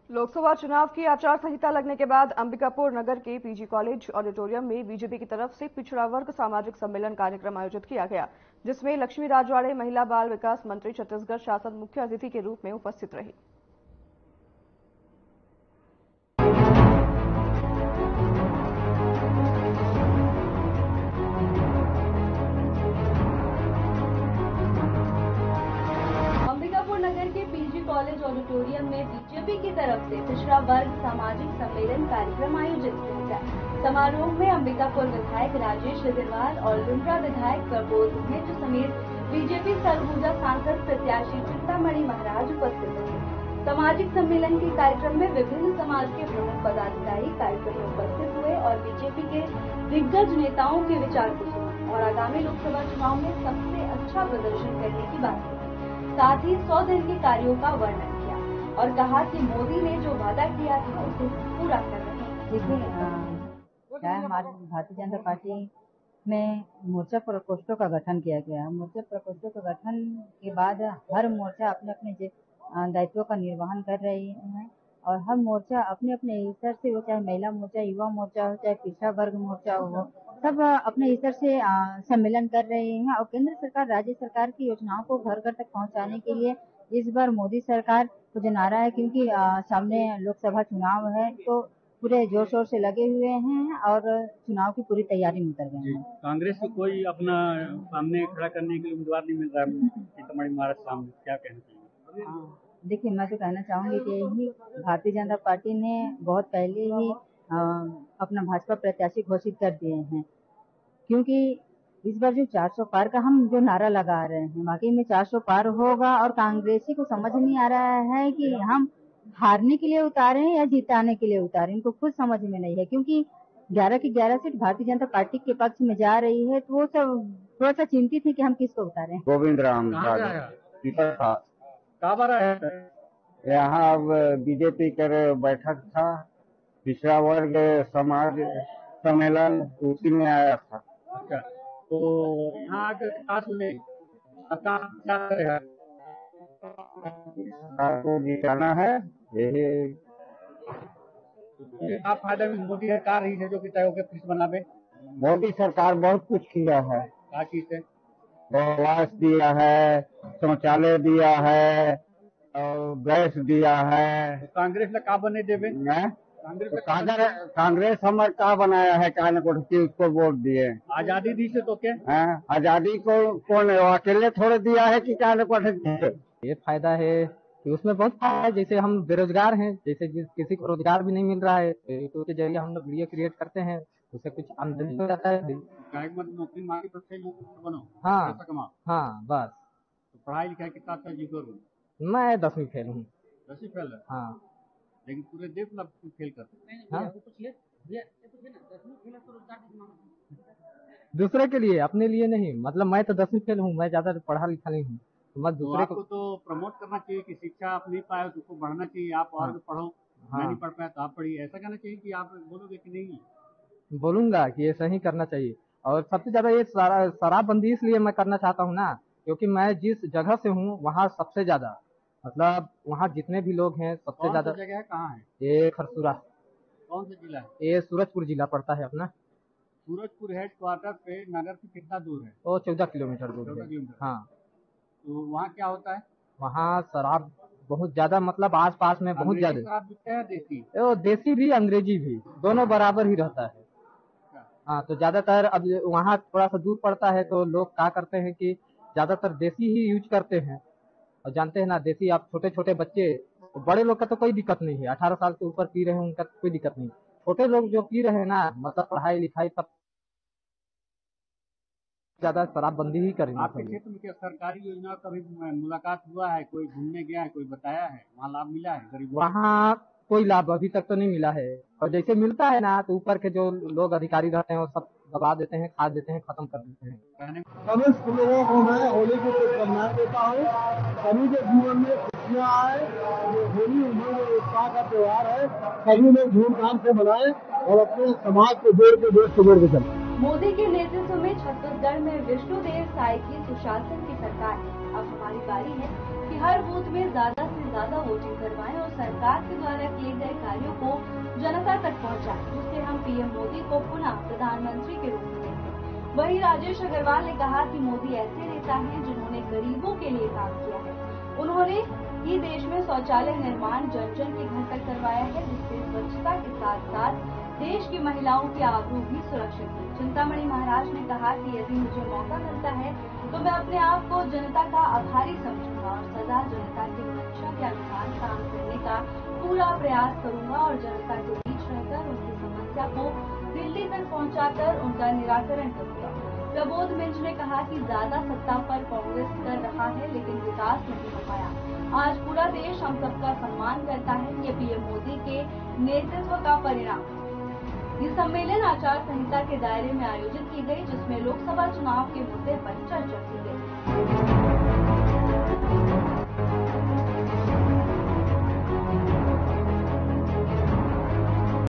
लोकसभा चुनाव की आचार संहिता लगने के बाद अंबिकापुर नगर के पीजी कॉलेज ऑडिटोरियम में बीजेपी की तरफ से पिछड़ा वर्ग सामाजिक सम्मेलन कार्यक्रम आयोजित किया गया, जिसमें लक्ष्मी राजवाड़े महिला बाल विकास मंत्री छत्तीसगढ़ शासन मुख्य अतिथि के रूप में उपस्थित रही। कॉलेज ऑडिटोरियम में बीजेपी की तरफ से पिछड़ा वर्ग सामाजिक सम्मेलन कार्यक्रम आयोजित किया गया। समारोह में अंबिकापुर विधायक राजेश अग्रवाल और लुंड्रा विधायक प्रबोध मिश्र समेत बीजेपी सरगुजा सांसद प्रत्याशी चिंतामणि महाराज उपस्थित थे। सामाजिक सम्मेलन के कार्यक्रम में विभिन्न समाज के प्रमुख पदाधिकारी कार्यक्रम में उपस्थित हुए और बीजेपी के दिग्गज नेताओं के विचार को सुना और आगामी लोकसभा चुनाव में सबसे अच्छा प्रदर्शन करने की बात की। साथ ही 100 दिन के कार्यों का वर्णन किया और कहा कि मोदी ने जो वादा किया था उसे पूरा कर रहे हैं। देखिए, क्या हमारी भारतीय जनता पार्टी में मोर्चा प्रकोष्ठों का गठन किया गया है। मोर्चा प्रकोष्ठों के गठन के बाद हर मोर्चा अपने अपने दायित्वों का निर्वहन कर रही है और हर मोर्चा अपने अपने स्तर से, वो चाहे महिला मोर्चा, युवा मोर्चा हो, चाहे पिछड़ा वर्ग मोर्चा हो, सब अपने स्तर से सम्मेलन कर रहे हैं। और केंद्र सरकार, राज्य सरकार की योजनाओं को घर घर तक पहुंचाने के लिए इस बार मोदी सरकार को जो नारा है, क्योंकि सामने लोकसभा चुनाव है तो पूरे जोर शोर से लगे हुए हैं और चुनाव की पूरी तैयारी में उतर गए हैं। कांग्रेस को कोई अपना सामने खड़ा करने के लिए उम्मीदवार नहीं मिल रहा है सीतामढ़ी महाराज सामने, क्या कहना चाहिए? देखिए, मैं तो कहना चाहूंगी कि यही भारतीय जनता पार्टी ने बहुत पहले ही अपना भाजपा प्रत्याशी घोषित कर दिए हैं, क्योंकि इस बार जो 400 पार का हम जो नारा लगा रहे हैं, वाकई में 400 पार होगा और कांग्रेसी को समझ नहीं आ रहा है कि हम हारने के लिए उतारे हैं या जिताने के लिए उतारे। इनको खुद समझ में नहीं है, क्योंकि 11 की 11 सीट भारतीय जनता पार्टी के पक्ष में जा रही है, तो वो सब थोड़ा सा चिंतित है कि हम किसको उतारें। गोविंद राम यहाँ अब बीजेपी कर बैठक था, पिछड़ा वर्ग समाज सम्मेलन, उसी में आया था। अच्छा, तो यहाँ को जिताना है, यही आप फायदा में मोदी सरकार रही है जो कि तय होकर फिर बनावे। मोदी सरकार बहुत कुछ किया है। क्या चीज है? आवास दिया है, शौचालय दिया है और गैस दिया है। तो कांग्रेस ने का बने देवे? कांग्रेस हमारे का बनाया है, कान को उसको वोट दिए। आजादी दी से तो क्या? आजादी को कौन अकेले थोड़े दिया है कि कान को? ये फायदा है कि उसमें बहुत फायदा है। जैसे हम बेरोजगार हैं, जैसे किसी को रोजगार भी नहीं मिल रहा है तो उसके जरिए हम लोग वीडियो क्रिएट करते हैं, उससे कुछ आमदनी हो जाता है। नौकरी मांगी तो बनो। हाँ बस। तो पढ़ाई लिखाई कितना करो? मैं 10वीं फेल हूँ। 10वीं फेल है? हाँ, लेकिन पूरे देश में फेल करते हैं। हाँ? दूसरे के लिए, अपने लिए नहीं। मतलब मैं तो 10वीं फेल हूँ, मैं ज्यादा पढ़ा लिखा नहीं हूँ, तो मैं दूसरे को तो प्रमोट करना चाहिए कि शिक्षा आप नहीं पाए तो उसको बढ़ाना चाहिए, आप और पढ़ो। मैं नहीं पढ़ पाया तो आप पढ़िए, ऐसा कहना चाहिए कि आप बोलोगे कि नहीं? बोलूंगा कि ऐसा ही करना चाहिए। और सबसे ज्यादा ये शराबबंदी इसलिए मैं करना चाहता हूँ ना, क्योंकि मैं जिस जगह से हूँ वहाँ सबसे ज्यादा, मतलब वहाँ जितने भी लोग हैं सबसे ज्यादा। जगह है कहाँ है? ये खरसुरा। कौन सा जिला है? ये सूरजपुर जिला पड़ता है अपना। सूरजपुर हेड क्वार्टर पे नगर से कितना दूर है? वो 14 किलोमीटर दूर है। 14 किलोमीटर। हाँ। तो वहाँ क्या होता है? वहाँ शराब बहुत ज्यादा, मतलब आस पास में बहुत ज्यादा। शराब बिकता है? देसी? वो देसी भी अंग्रेजी भी दोनों बराबर ही रहता है। हाँ, तो ज्यादातर अब वहाँ थोड़ा सा दूर पड़ता है तो लोग क्या करते हैं कि ज्यादातर देसी ही यूज करते हैं। और जानते हैं ना, देसी आप छोटे छोटे बच्चे, बड़े लोग का तो कोई दिक्कत नहीं है, 18 साल के ऊपर पी रहे हैं उनका कोई दिक्कत नहीं। छोटे लोग जो पी रहे हैं ना, मतलब पढ़ाई लिखाई सब ज्यादा शराबबंदी ही करेंगे। आपके क्षेत्र में क्या सरकारी योजना कभी मुलाकात हुआ है? कोई घूमने गया है, कोई बताया है, वहाँ लाभ मिला है गरीबों? वहाँ कोई लाभ अभी तक तो नहीं मिला है, और जैसे मिलता है ना तो ऊपर के जो लोग अधिकारी रहते हैं वो सब दबा देते हैं, खा देते हैं, खत्म कर देते हैं। समस्त लोगों को मैं होली की शुभकामनाएं देता हूँ। सभी के जीवन में खुशियाँ आए। ये होली उमंग और उत्साह का त्योहार है, सभी लोग धूमधाम से मनाएं और अपने समाज को जोड़ के, देश को जोड़ के चलें। मोदी के नेतृत्व में छत्तीसगढ़ में विष्णुदेव साय की सुशासन की सरकार है। अब हमारी बारी है कि हर बूथ में ज्यादा से ज्यादा वोटिंग करवाएं और सरकार के द्वारा किए गए कार्यों को जनता तक पहुंचाएं, जिससे हम पीएम मोदी को पुनः प्रधानमंत्री के रूप में देखें। वहीं राजेश अग्रवाल ने कहा कि मोदी ऐसे नेता हैं जिन्होंने गरीबों के लिए काम किया है। उन्होंने ही देश में शौचालय निर्माण जन जन के घर तक करवाया है, जिससे स्वच्छता के साथ साथ देश की महिलाओं की आबरू भी सुरक्षित है। चिंतामणि महाराज ने कहा कि यदि मुझे मौका मिलता है तो मैं अपने आप को जनता का आभारी समझूंगा और सदा जनता की मंशा के अनुसार काम करने का पूरा प्रयास करूंगा और जनता के बीच रहकर उनकी समस्या को दिल्ली तक पहुंचाकर उनका निराकरण करूंगा। प्रबोध मिंज ने कहा कि ज्यादा सत्ता पर कांग्रेस कर रहा है लेकिन विकास नहीं हो पाया। आज पूरा देश हम सबका सम्मान करता है। ये पीएम मोदी के नेतृत्व का परिणाम। ये सम्मेलन आचार संहिता के दायरे में आयोजित की गई, जिसमें लोकसभा चुनाव के मुद्दे पर चर्चा की गई।